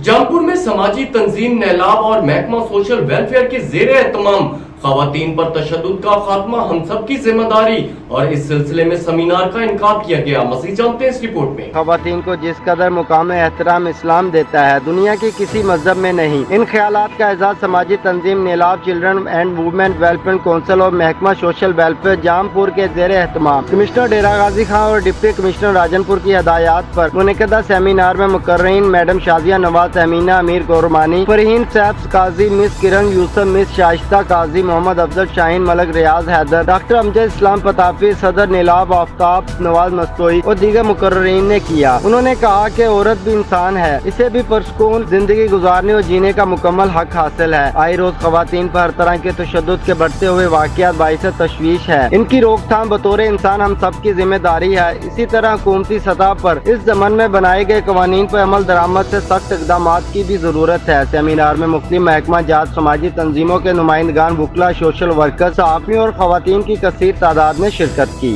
जौनपुर में समाजी तंजीम नेलाब और महकमा सोशल वेलफेयर के जेर एहतमाम खवातीन पर तशद्दुद का खात्मा हम सब की जिम्मेदारी और इस सिलसिले में सेमिनार का इनकाद किया गया। मज़ीद जानते हैं इस रिपोर्ट में। खवातीन को जिस कदर मुकाम एहतराम इस्लाम देता है, दुनिया के किसी मजहब में नहीं। इन ख्यालात का एजाज समाजी तंजीम नेलाब children and women welfare council और महकमा सोशल वेलफेयर जामपुर के जेर एहतमाम कमिश्नर डेरा गाजी खां और डिप्टी कमिश्नर राजनपुर की हदायत पर मुनक़दा सेमिनार में मुकर्रीन मैडम शाजिया नवाज, अमीना अमीर गौरमानी, फरहीन सैफ काजी, मिस किरण यूसुफ, मिस शाइस्ता काजी, मोहम्मद अफजल शाहीन, मलक रियाज हैदर, डॉक्टर अमजद इस्लाम पताफी, सदर नीलाब आफ्ताब नवाज मस्तोई और दीगर मुकर्रीन ने किया। उन्होंने कहा कि औरत भी इंसान है, इसे भी पुरसुकून जिंदगी गुजारने और जीने का मुकम्मल हक हासिल है। आए रोज खवातीन पर हर तरह के तशद्दुद के बढ़ते हुए वाक़यात बाइस तशवीश है। इनकी रोकथाम बतौर इंसान हम सब की जिम्मेदारी है। इसी तरह हुकूमती सतह पर इस ज़मन में बनाए गए कवानीन पर अमल दरामद से सख्त इक़दाम की भी जरूरत है। सेमिनार में मुख्तलिफ महकमा जात, समाजी तंजीमों के नुमाइंदगान, वकला, सोशल वर्कर, सहाफ़ियों और खवातीन की कसीर तादाद ने शिरकत की।